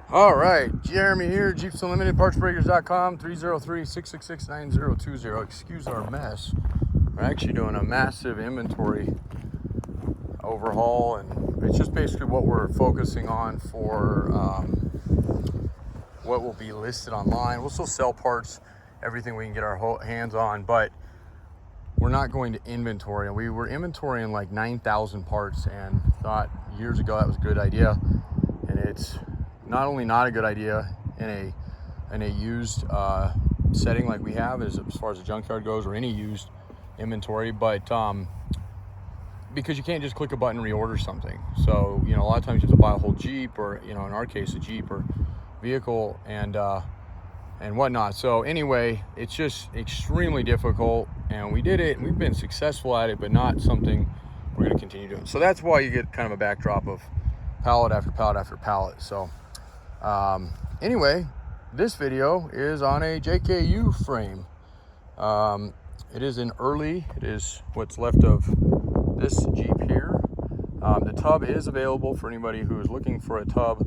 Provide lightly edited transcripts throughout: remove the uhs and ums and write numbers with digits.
All right, Jeremy here, Jeeps Unlimited, partsbreakers.com, 303-666-9020. Excuse our mess. We're actually doing a massive inventory overhaul, and it's just basically what we're focusing on for what will be listed online. We'll still sell parts, everything we can get our hands on, but we're not going to inventory. And we were inventorying like 9,000 parts and thought years ago that was a good idea, and it's not only not a good idea in a used setting like we have as far as the junkyard goes, or any used inventory, but because you can't just click a button and reorder something. So a lot of times you have to buy a whole Jeep, or in our case a Jeep or vehicle and whatnot. So anyway, it's just extremely difficult, and we did it and we've been successful at it, but not something we're going to continue doing. So that's why you get kind of a backdrop of pallet after pallet after pallet. So anyway, this video is on a JKU frame. It is it is what's left of this Jeep here. The tub is available for anybody who is looking for a tub,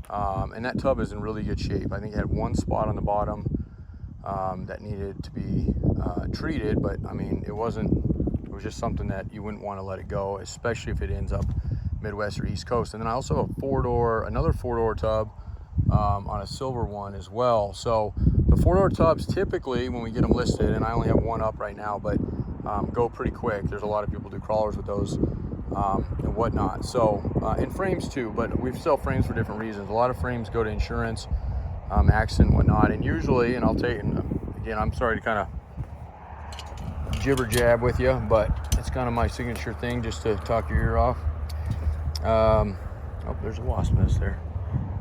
and that tub is in really good shape. I think it had one spot on the bottom that needed to be treated, but I mean, it was just something that you wouldn't want to let it go, especially if it ends up Midwest or East Coast. And then I also have another four-door tub on a silver one as well. So the four-door tubs, typically when we get them listed, and I only have one up right now, but go pretty quick. There's a lot of people do crawlers with those and whatnot. So and frames too, but we sell frames for different reasons. A lot of frames go to insurance, accident and whatnot, and usually, and again, I'm sorry to kind of jibber jab with you, but it's kind of my signature thing, just to talk your ear off. Oh, there's a wasp nest there,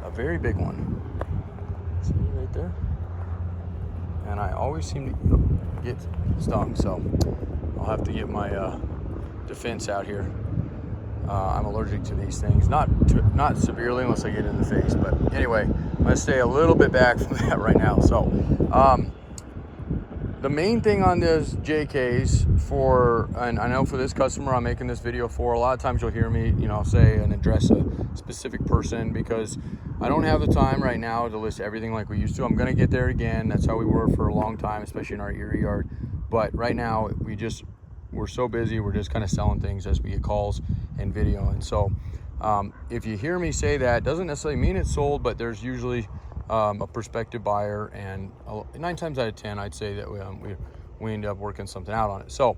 a very big one. See right there? And I always seem to get stung, so I'll have to get my defense out here. I'm allergic to these things, not severely unless I get it in the face, but anyway, I'm gonna stay a little bit back from that right now. So the main thing on this JKs and I know for this customer I'm making this video for, a lot of times you'll hear me, say and address a specific person, because I don't have the time right now to list everything like we used to. I'm gonna get there again. That's how we were for a long time, especially in our Erie yard. But right now we're so busy, we're just kind of selling things as we get calls and video. And so if you hear me say that, doesn't necessarily mean it's sold, but there's usually a prospective buyer, and 9 times out of 10 I'd say that we end up working something out on it. So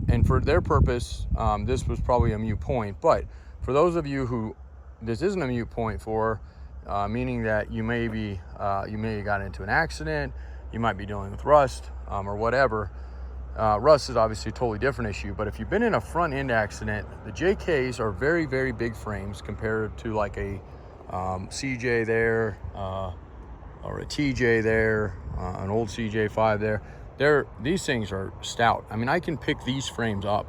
and for their purpose, this was probably a moot point. But for those of you who this isn't a moot point for, meaning that you may have got into an accident, you might be dealing with rust or whatever. Rust is obviously a totally different issue, but if you've been in a front end accident, the JKs are very, very big frames compared to like a CJ there, or a TJ there, an old CJ5 there. These things are stout. I mean, I can pick these frames up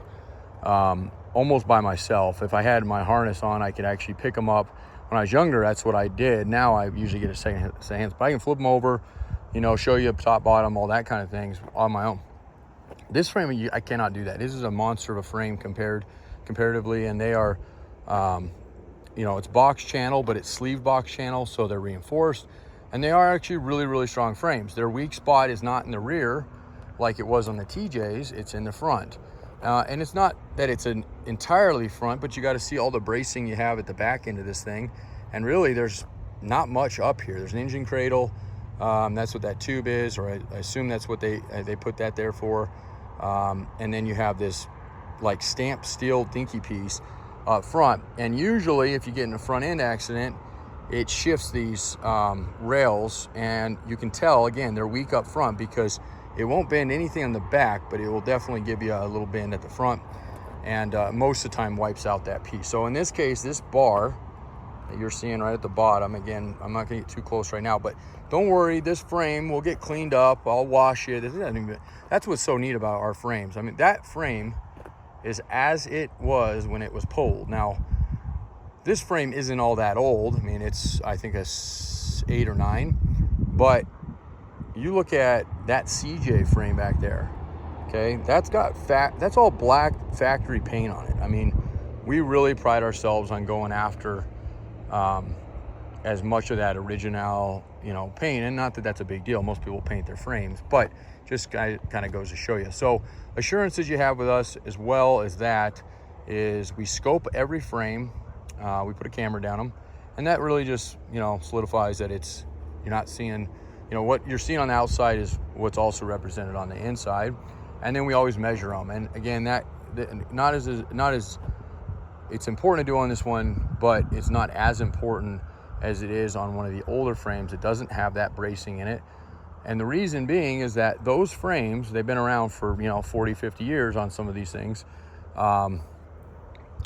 almost by myself. If I had my harness on, I could actually pick them up. When I was younger, that's what I did. Now I usually get a second set of hands, but I can flip them over, show you top, bottom, all that kind of things on my own. This frame, I cannot do that. This is a monster of a frame comparatively, and they are, it's box channel, but it's sleeve box channel, so they're reinforced, and they are actually really, really strong frames. Their weak spot is not in the rear like it was on the TJs, it's in the front. And it's not that it's an entirely front, but you got to see all the bracing you have at the back end of this thing. And really, there's not much up here. There's an engine cradle. That's what that tube is, or I assume that's what they put that there for. And then you have this like stamped steel dinky piece up front. And usually if you get in a front end accident, it shifts these rails, and you can tell, again, they're weak up front because it won't bend anything on the back, but it will definitely give you a little bend at the front, and most of the time wipes out that piece. So in this case, this bar that you're seeing right at the bottom, again, I'm not gonna get too close right now, but don't worry, this frame will get cleaned up. I'll wash it. That's what's so neat about our frames. I mean, that frame is as it was when it was pulled. Now, this frame isn't all that old. I mean, it's, I think, 8 or 9, but you look at that CJ frame back there, okay? That's all black factory paint on it. I mean, we really pride ourselves on going after as much of that original, paint. And not that that's a big deal. Most people paint their frames, but just kind of goes to show you. So assurances you have with us as well as that is we scope every frame. We put a camera down them, and that really just, solidifies that you're not seeing, what you're seeing on the outside is what's also represented on the inside. And then we always measure them. And again, not as it's important to do on this one, but it's not as important as it is on one of the older frames. It doesn't have that bracing in it. And the reason being is that those frames, they've been around for, 40, 50 years on some of these things. And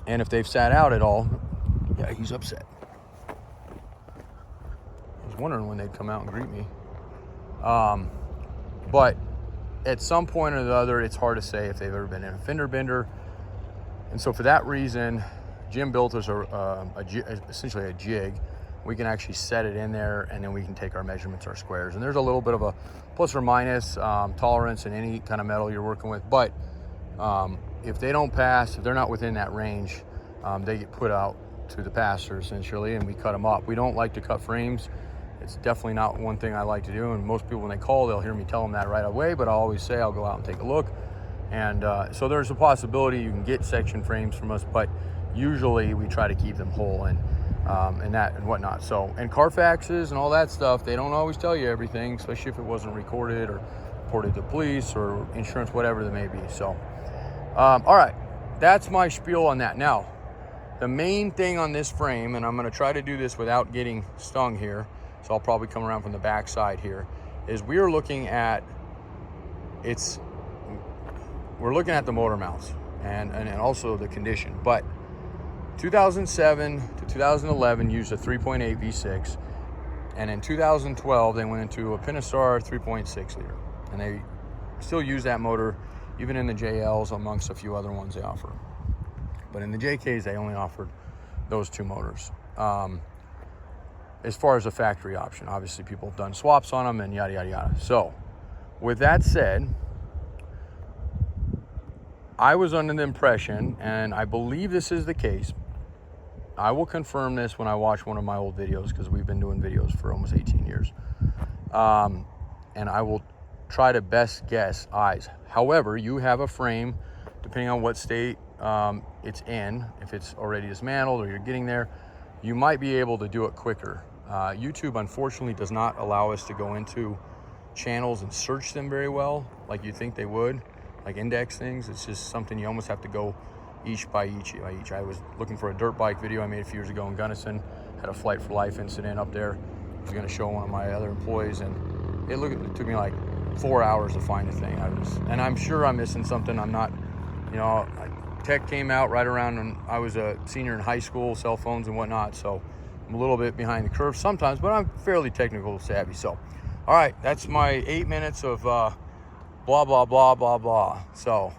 if they've sat out at all, yeah, he's upset. I was wondering when they'd come out and greet me. But at some point or the other, it's hard to say if they've ever been in a fender bender. And so for that reason, Jim built us essentially a jig. We can actually set it in there, and then we can take our measurements, our squares. And there's a little bit of a plus or minus tolerance in any kind of metal you're working with. But if they don't pass, if they're not within that range, they get put out to the passer essentially, and we cut them up. We don't like to cut frames. It's definitely not one thing I like to do. And most people, when they call, they'll hear me tell them that right away. But I'll always say I'll go out and take a look. And so there's a possibility you can get section frames from us, but usually we try to keep them whole and that and whatnot. So, and Carfaxes and all that stuff, they don't always tell you everything, especially if it wasn't recorded or reported to police or insurance, whatever they may be. So, all right, that's my spiel on that. Now, the main thing on this frame, and I'm going to try to do this without getting stung here, so I'll probably come around from the back side here, is we're looking at the motor mounts and also the condition. But 2007 to 2011 used a 3.8 V6, and in 2012 they went into a Pentastar 3.6 liter, and they still use that motor even in the JLs amongst a few other ones they offer. But in the JKs they only offered those two motors. As far as a factory option, obviously people have done swaps on them and yada yada yada. So with that said, I was under the impression, and I believe this is the case, I will confirm this when I watch one of my old videos, because we've been doing videos for almost 18 years. And I will try to best guess eyes. However, you have a frame, depending on what state it's in, if it's already dismantled or you're getting there, you might be able to do it quicker. YouTube, unfortunately, does not allow us to go into channels and search them very well, like you think they would, like index things. It's just something you almost have to go each by each. I was looking for a dirt bike video I made a few years ago in Gunnison, had a Flight for Life incident up there. I was gonna show one of my other employees, and it took me like 4 hours to find the thing. And I'm sure I'm missing something. I'm not, tech came out right around when I was a senior in high school, cell phones and whatnot, so I'm a little bit behind the curve sometimes, but I'm fairly technical savvy. So, all right, that's my 8 minutes of blah, blah, blah, blah, blah. So,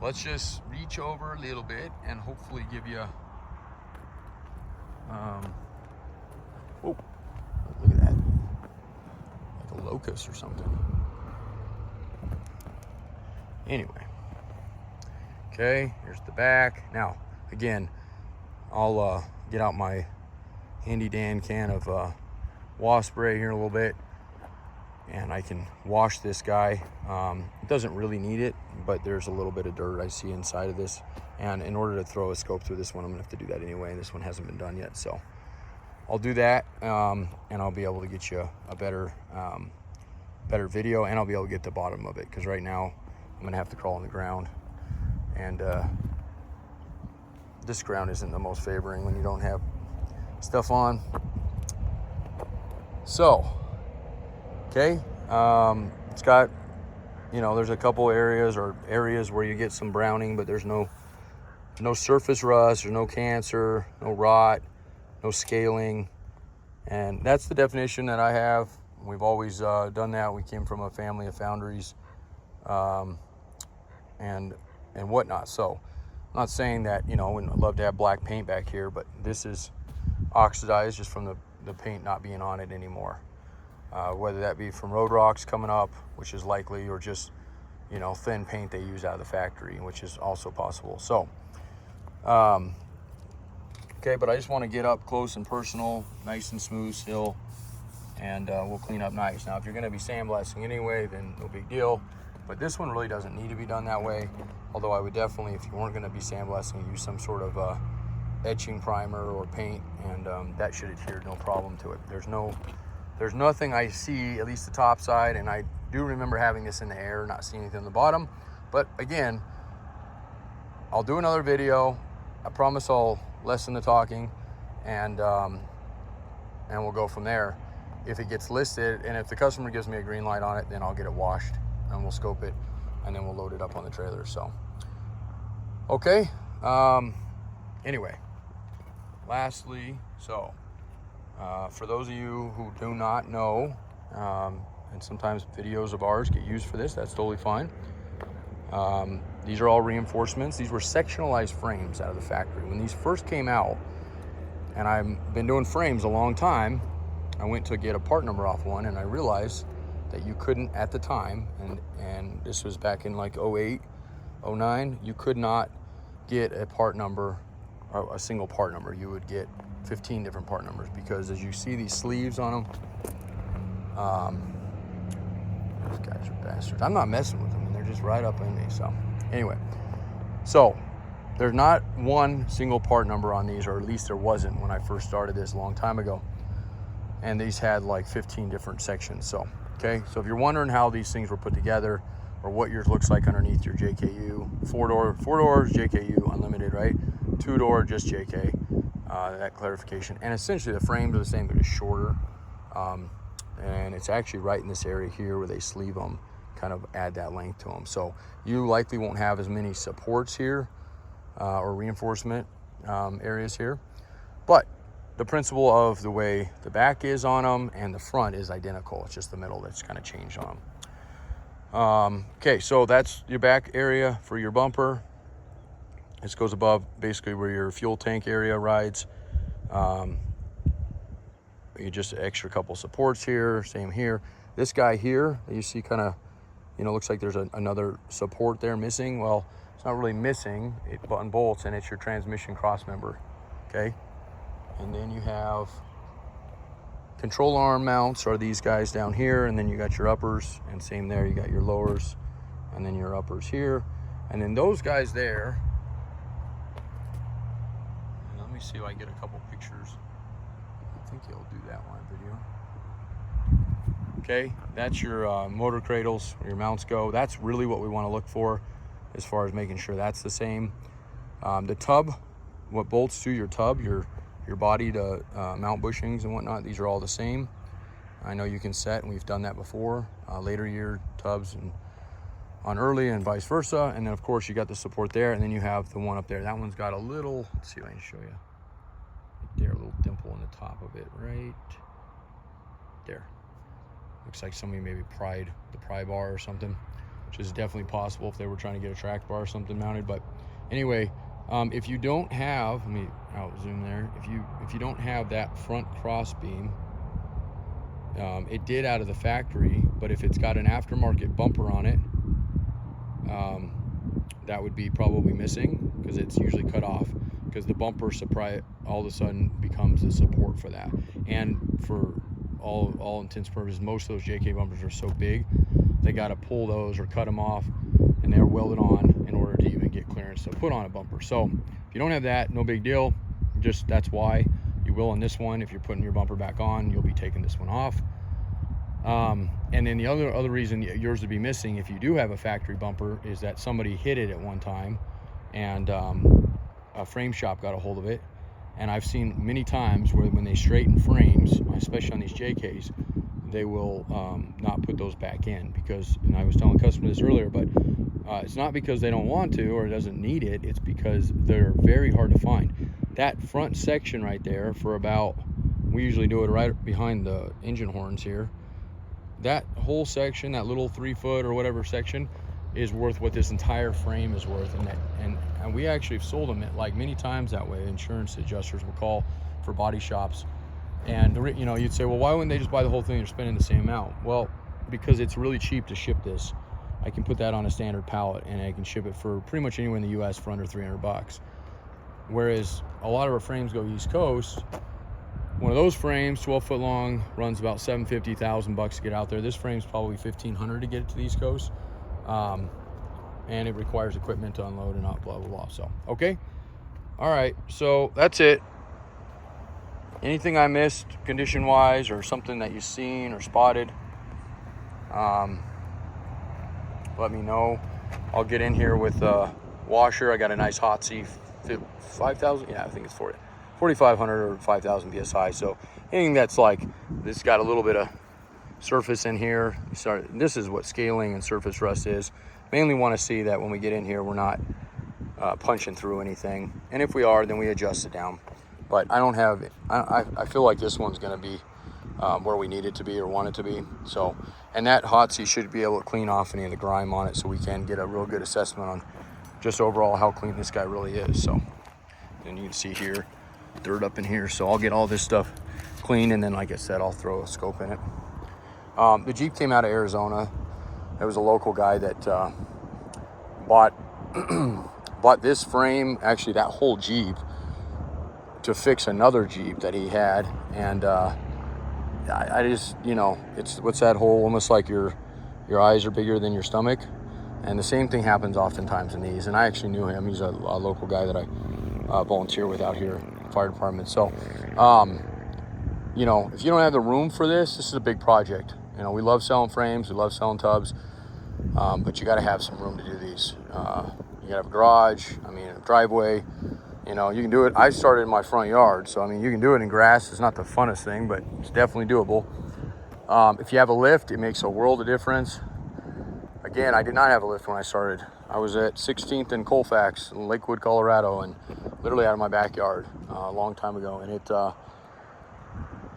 let's just reach over a little bit and hopefully give you, oh, look at that, like a locust or something. Anyway, okay, here's the back. Now, again, I'll get out my handy Dan can of wasp spray here in a little bit, and I can wash this guy. It doesn't really need it, but there's a little bit of dirt I see inside of this, and in order to throw a scope through this one, I'm gonna have to do that anyway, and this one hasn't been done yet, so I'll do that, and I'll be able to get you a better video, and I'll be able to get the bottom of it, because right now I'm gonna have to crawl on the ground, and this ground isn't the most favoring when you don't have stuff on. So, okay, it's got, there's a couple areas where you get some browning, but there's no surface rust, there's no cancer, no rot, no scaling, and that's the definition that I have. We've always done that. We came from a family of foundries and whatnot. So I'm not saying that, I wouldn't love to have black paint back here, but this is oxidized just from the paint not being on it anymore. Whether that be from road rocks coming up, which is likely, or just, thin paint they use out of the factory, which is also possible. So, Okay, but I just want to get up close and personal, nice and smooth still, and we'll clean up nice. Now, if you're going to be sandblasting anyway, then no big deal. But this one really doesn't need to be done that way. Although I would definitely, if you weren't going to be sandblasting, use some sort of etching primer or paint, and that should adhere no problem to it. There's nothing I see, at least the top side, and I do remember having this in the air, not seeing anything on the bottom. But again, I'll do another video. I promise I'll lessen the talking, and we'll go from there. If it gets listed, and if the customer gives me a green light on it, then I'll get it washed, and we'll scope it, and then we'll load it up on the trailer. So, okay. Anyway, lastly, so for those of you who do not know, and sometimes videos of ours get used for this, that's totally fine. These are all reinforcements. These were sectionalized frames out of the factory. When these first came out, and I've been doing frames a long time, I went to get a part number off one, and I realized that you couldn't at the time, and this was back in like 08, 09, you could not get a part number, a single part number. You would get 15 different part numbers, because as you see these sleeves on them, these guys are bastards. I'm not messing with them, and they're just right up in me. So anyway, so there's not one single part number on these, or at least there wasn't when I first started this a long time ago. And these had like 15 different sections. So, okay, so if you're wondering how these things were put together, or what yours looks like underneath your JKU, four doors, JKU, unlimited, right? 2-door, just JK, that clarification. And essentially the frames are the same, they're just shorter. And it's actually right in this area here where they sleeve them, kind of add that length to them. So you likely won't have as many supports here, or reinforcement areas here. But the principle of the way the back is on them and the front is identical. It's just the middle that's kind of changed on them. Okay, so that's your back area for your bumper. This goes above basically where your fuel tank area rides. You just extra couple supports here, same here. This guy here, you see kind of, looks like there's another support there missing. Well, it's not really missing, it button bolts, and it's your transmission cross member, okay? And then you have control arm mounts are these guys down here, and then you got your uppers, and same there, you got your lowers, and then your uppers here. And then those guys there, and let me see if I can get a couple pictures. I think he'll do that one video. Okay, that's your motor cradles, where your mounts go. That's really what we want to look for as far as making sure that's the same. The tub, what bolts to your tub, your body to mount bushings and whatnot, these are all the same. I know you can set, and we've done that before, later year tubs and on early and vice versa. And then of course you got the support there, and then you have the one up there. That one's got a little, let's see if I can show you. Right there, a little dimple in the top of it, right there. Looks like somebody maybe pried the pry bar or something, which is definitely possible if they were trying to get a track bar or something mounted. But anyway, if you don't have, let me out zoom there. If you don't have that front cross beam, it did out of the factory, but if it's got an aftermarket bumper on it, that would be probably missing, because it's usually cut off, because the bumper supply all of a sudden becomes the support for that. And for all intents and purposes, most of those JK bumpers are so big, they got to pull those or cut them off, and they're welded on in order to even get clearance to put on a bumper. So if you don't have that, no big deal. Just that's why you will on this one. If you're putting your bumper back on, you'll be taking this one off. And then the other reason yours would be missing, if you do have a factory bumper, is that somebody hit it at one time, and a frame shop got a hold of it. And I've seen many times where when they straighten frames, especially on these JKs, they will not put those back in, because, and I was telling customers this earlier, but it's not because they don't want to or doesn't need it, it's because they're very hard to find. That front section right there, for about, we usually do it right behind the engine horns here, that whole section, that little 3 foot or whatever section, is worth what this entire frame is worth. And we actually have sold them like many times that way. Insurance adjusters will call for body shops, and you'd say, well, why wouldn't they just buy the whole thing? They're spending the same amount. Well, because it's really cheap to ship this. I can put that on a standard pallet, and I can ship it for pretty much anywhere in the US for under $300. Whereas a lot of our frames go East Coast. One of those frames, 12-foot long, runs about $750, $1,000 to get out there. This frame's probably $1,500 to get it to the East Coast. And it requires equipment to unload and blah, blah, blah. So, okay. All right. So that's it. Anything I missed condition-wise or something that you've seen or spotted, let me know. I'll get in here with a washer. I got a nice Hotsy 5,000. Yeah, I think it's 4,500 or 5,000 PSI. So anything that's like, this got a little bit of surface in here. This is what scaling and surface rust is. Mainly want to see that when we get in here, we're not punching through anything. And if we are, then we adjust it down. But I don't have, I feel like this one's going to be where we need it to be or want it to be. So, and that Hotsy should be able to clean off any of the grime on it so we can get a real good assessment on just overall how clean this guy really is. So, and you can see here, dirt up in here. So I'll get all this stuff clean, and then like I said, I'll throw a scope in it. The Jeep came out of Arizona. There was a local guy that bought this frame, actually that whole Jeep, to fix another Jeep that he had. And I just, you know, it's, what's that whole, almost like your eyes are bigger than your stomach. And the same thing happens oftentimes in these. And I actually knew him. He's a local guy that I volunteer with out here, fire department. So, you know, if you don't have the room for this, this is a big project. You know, we love selling frames, we love selling tubs, but you got to have some room to do these. You got to have a garage, I mean, a driveway. You know, you can do it. I started in my front yard, so I mean, you can do it in grass. It's not the funnest thing, but it's definitely doable. If you have a lift, it makes a world of difference. Again, I did not have a lift when I started. I was at 16th and Colfax in Lakewood, Colorado, and literally out of my backyard a long time ago. And it,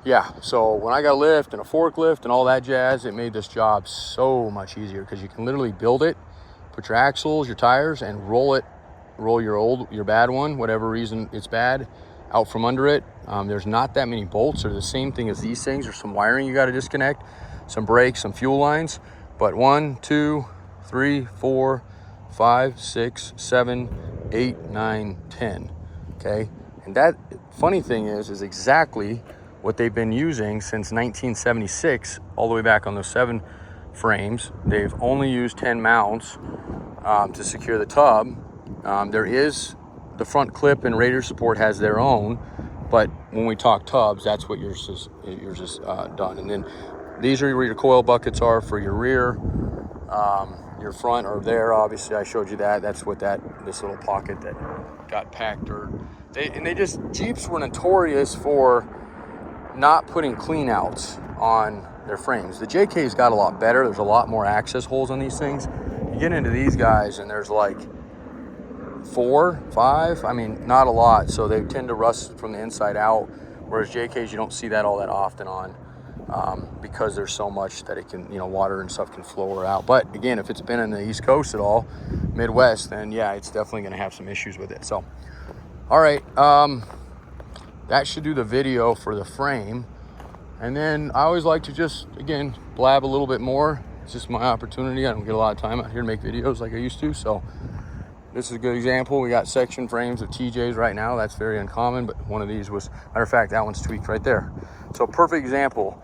yeah, so when I got a lift and a forklift and all that jazz, it made this job so much easier because you can literally build it, put your axles, your tires, and roll your bad one, whatever reason it's bad, out from under it. There's not that many bolts. They're the same thing as these things. There's some wiring you got to disconnect, some brakes, some fuel lines. But 1, 2, 3, 4, 5, 6, 7, 8, 9, 10. Okay, and that funny thing is exactly what they've been using since 1976, all the way back on those 7 frames. They've only used 10 mounts to secure the tub. There is the front clip, and Raider Support has their own, but when we talk tubs, that's what yours is done. And then these are where your coil buckets are for your rear. Your front are there, obviously. I showed you that. That's what this little pocket that got packed. Jeeps were notorious for not putting clean outs on their frames. The JK's got a lot better. There's a lot more access holes on these things. You get into these guys and there's like 4, 5, I mean, not a lot. So they tend to rust from the inside out. Whereas JK's, you don't see that all that often on, because there's so much that it can, you know, water and stuff can flow out. But again, if it's been in the East Coast at all, Midwest, then yeah, it's definitely going to have some issues with it. So, all right. That should do the video for the frame. And then I always like to just, again, blab a little bit more. It's just my opportunity. I don't get a lot of time out here to make videos like I used to. So this is a good example. We got section frames of TJs right now. That's very uncommon, but one of these was, matter of fact, that one's tweaked right there. So perfect example.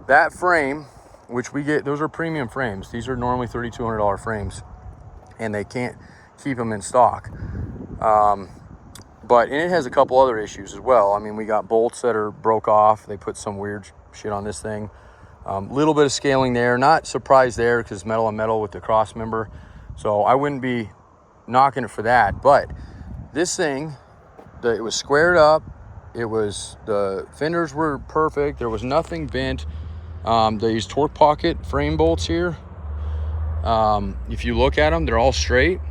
That frame, which we get, those are premium frames. These are normally $3,200 frames, and they can't keep them in stock. And it has a couple other issues as well. I mean, we got bolts that are broke off. They put some weird shit on this thing. Little bit of scaling there. Not surprised there because metal on metal with the cross member. So I wouldn't be knocking it for that. But this thing, it was squared up. The fenders were perfect. There was nothing bent. They use torque pocket frame bolts here. If you look at them, they're all straight.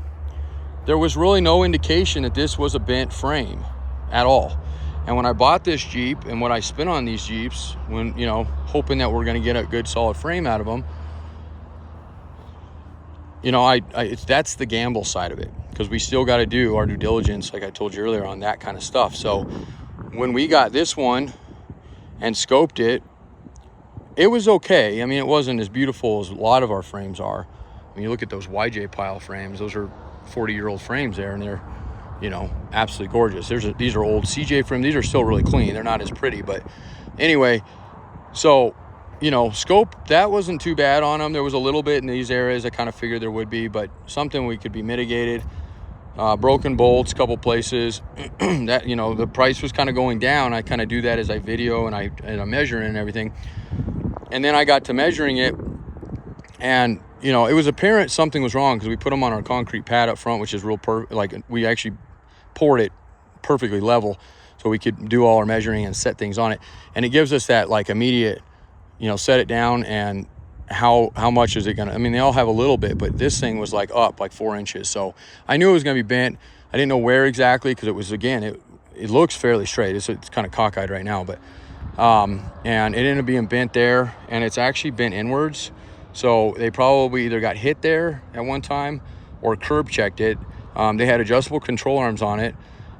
There was really no indication that this was a bent frame at all. And when I bought this Jeep and what I spent on these Jeeps, when, you know, hoping that we're going to get a good solid frame out of them, you know, that's the gamble side of it, because we still got to do our due diligence, like I told you earlier, on that kind of stuff. So when we got this one and scoped it, it was okay. I mean, it wasn't as beautiful as a lot of our frames are. I mean, you look at those YJ pile frames, those are 40-year-old frames there, and they're you know, absolutely gorgeous. These are old CJ frames. These are still really clean. They're not as pretty, but anyway, so, you know, scope, that wasn't too bad on them. There was a little bit in these areas I kind of figured there would be, but something we could be mitigated. Broken bolts, couple places that, you know, the price was kind of going down. I kind of do that as I video and I'm measuring and everything. And then I got to measuring it, and, you know, it was apparent something was wrong because we put them on our concrete pad up front, which is real like we actually poured it perfectly level so we could do all our measuring and set things on it. And it gives us that like immediate, you know, set it down and how much is it gonna, I mean, they all have a little bit, but this thing was like up like 4 inches. So I knew it was gonna be bent. I didn't know where exactly, because it was, again, it looks fairly straight. It's kind of cockeyed right now, but and it ended up being bent there, and it's actually bent inwards. So they probably either got hit there at one time or curb checked it. They had adjustable control arms on it,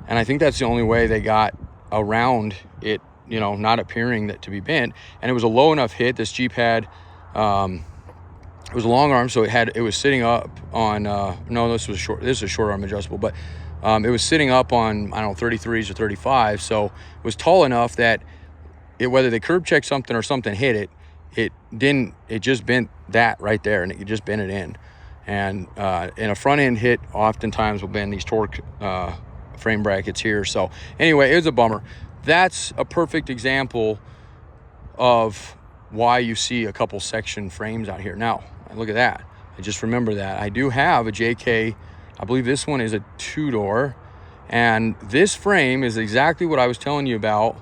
and I think that's the only way they got around it, you know, not appearing that to be bent. And it was a low enough hit. This Jeep had, it was a long arm, so it was sitting up on, no, this is a short arm adjustable, but it was sitting up on, I don't know, 33s or 35. So it was tall enough that whether they curb checked something or something hit it, it just bent that right there, and it just bent it in. And a front end hit oftentimes will bend these torque frame brackets here. So anyway, it was a bummer. That's a perfect example of why you see a couple section frames out here. Now, look at that. I just remember that. I do have a JK, I believe this one is a 2-door, and this frame is exactly what I was telling you about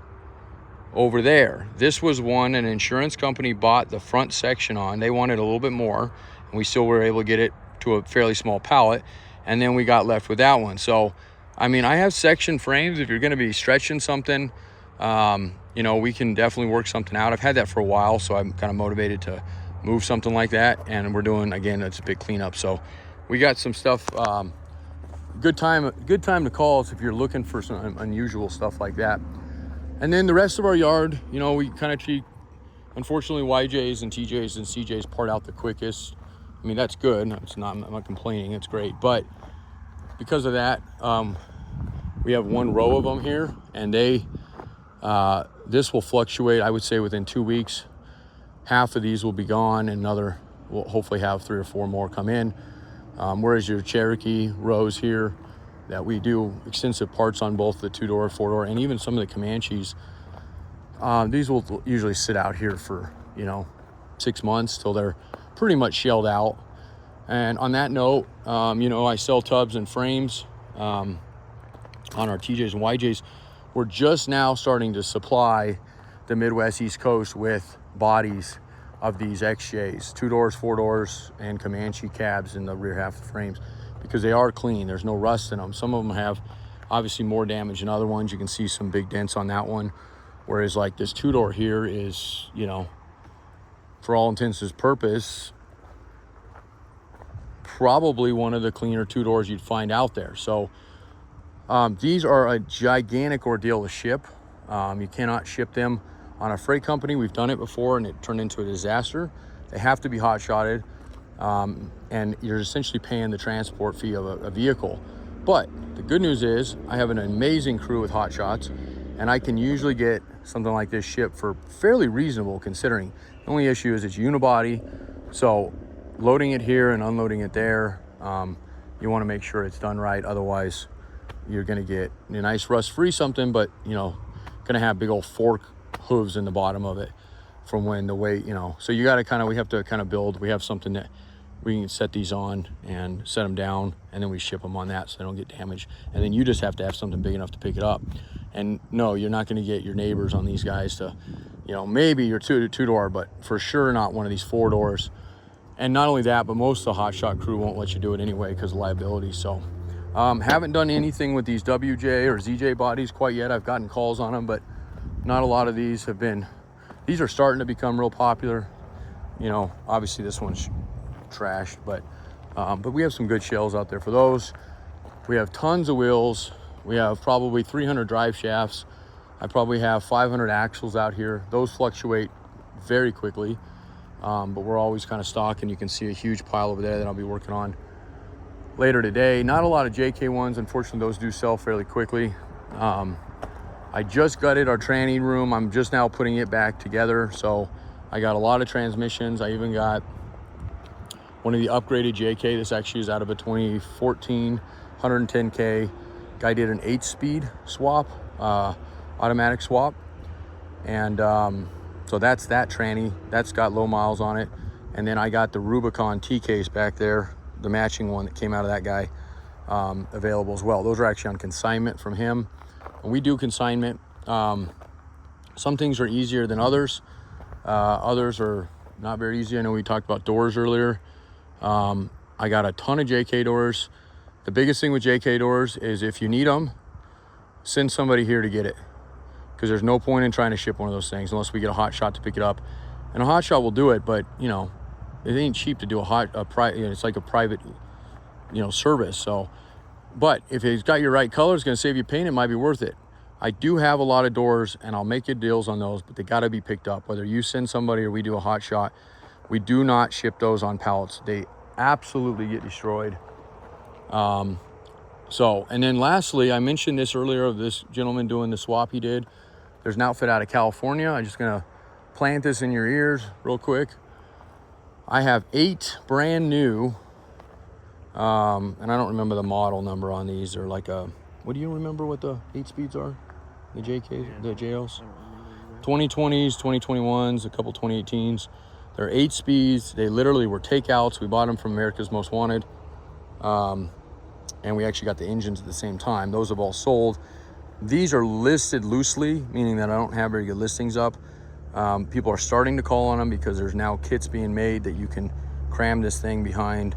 over there. This was one an insurance company bought the front section on. They wanted a little bit more, and we still were able to get it to a fairly small pallet, and then we got left with that one. So, I mean, I have section frames. If you're going to be stretching something, you know, we can definitely work something out. I've had that for a while, so I'm kind of motivated to move something like that. And we're doing, again, it's a big cleanup. So we got some stuff. Good time to call us if you're looking for some unusual stuff like that. And then the rest of our yard, you know, we kind of treat, unfortunately, YJs and TJs and CJs part out the quickest. I mean, that's good. I'm not complaining. It's great. But because of that, we have one row of them here, and this will fluctuate. I would say within 2 weeks, half of these will be gone, and we'll hopefully have 3 or 4 more come in. Whereas your Cherokee rows here, that we do extensive parts on both the 2-door, 4-door, and even some of the Comanches. These will usually sit out here for, you know, 6 months till they're pretty much shelled out. And on that note, you know, I sell tubs and frames on our TJs and YJs. We're just now starting to supply the Midwest East Coast with bodies of these XJs, 2-doors, 4-doors, and Comanche cabs in the rear half of the frames, because they are clean. There's no rust in them. Some of them have obviously more damage than other ones. You can see some big dents on that one. Whereas like this 2-door here is, you know, for all intents and purposes, probably one of the cleaner 2-doors you'd find out there. So these are a gigantic ordeal to ship. You cannot ship them on a freight company. We've done it before and it turned into a disaster. They have to be hot shotted. And you're essentially paying the transport fee of a vehicle. But the good news is I have an amazing crew with hot shots, and I can usually get something like this shipped for fairly reasonable, considering the only issue is it's unibody. So loading it here and unloading it there, you want to make sure it's done right. Otherwise you're going to get a nice rust-free something, but, you know, going to have big old fork hooves in the bottom of it from when the weight, you know. So you got to we have to build. We have something that we can set these on and set them down, and then we ship them on that so they don't get damaged. And then you just have to have something big enough to pick it up. And no, you're not going to get your neighbors on these guys to, you know, maybe your 2-door, but for sure not one of these 4-doors. And not only that, but most of the hot shot crew won't let you do it anyway because of liability. So haven't done anything with these WJ or ZJ bodies quite yet. I've gotten calls on them, but not a lot of these have been. These are starting to become real popular. You know, obviously this one's trashed, but we have some good shells out there for those. We have tons of wheels. We have probably 300 drive shafts. I probably have 500 axles out here. Those fluctuate very quickly, but we're always kind of stocking. You can see a huge pile over there that I'll be working on. later today. Not a lot of JK ones. Unfortunately, those do sell fairly quickly. I just gutted our tranny room. I'm just now putting it back together. So I got a lot of transmissions. I even got one of the upgraded JK. This actually is out of a 2014 110K. Guy did an 8-speed swap, automatic swap. And so that's that tranny. That's got low miles on it. And then I got the Rubicon T-case back there, the matching one that came out of that guy, available as well. Those are actually on consignment from him. And we do consignment. Some things are easier than others. Others are not very easy. I know we talked about doors earlier. I got a ton of JK doors. The biggest thing with JK doors is if you need them, send somebody here to get it. Because there's no point in trying to ship one of those things unless we get a hot shot to pick it up. And a hot shot will do it, but you know, it ain't cheap to do it's like a private, service. So, but if it's got your right color, it's gonna save you paint, it might be worth it. I do have a lot of doors and I'll make you deals on those, but they gotta be picked up. Whether you send somebody or we do a hot shot, we do not ship those on pallets. They absolutely get destroyed. And then lastly, I mentioned this earlier of this gentleman doing the swap he did. There's an outfit out of California. I'm just gonna plant this in your ears real quick. I have 8 brand new, and I don't remember the model number on these. They're like what do you remember what the 8 speeds are? The JKs, the JLs? 2020s, 2021s, a couple 2018s. They're 8 speeds. They literally were takeouts. We bought them from America's Most Wanted. And we actually got the engines at the same time. Those have all sold. These are listed loosely, meaning that I don't have very good listings up. People are starting to call on them because there's now kits being made that you can cram this thing behind,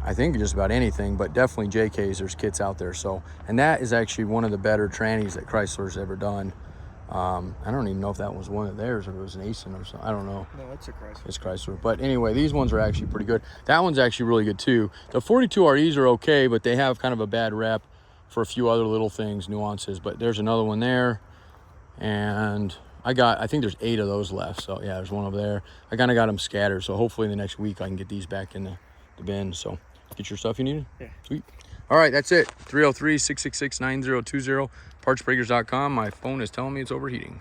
I think just about anything, but definitely JKs, there's kits out there. So, and that is actually one of the better trannies that Chrysler's ever done. I don't even know if that was one of theirs or it was an Aisin or something. I don't know. No, it's a Chrysler. It's Chrysler. But anyway, these ones are actually pretty good. That one's actually really good too. The 42REs are okay, but they have kind of a bad rep for a few other little things, nuances. But there's another one there. And I think there's 8 of those left. So yeah, there's one over there. I kind of got them scattered. So hopefully in the next week I can get these back in the bin. So get your stuff you needed? Yeah. Sweet. All right, that's it. 303-666-9020. Partsbreakers.com. My phone is telling me it's overheating.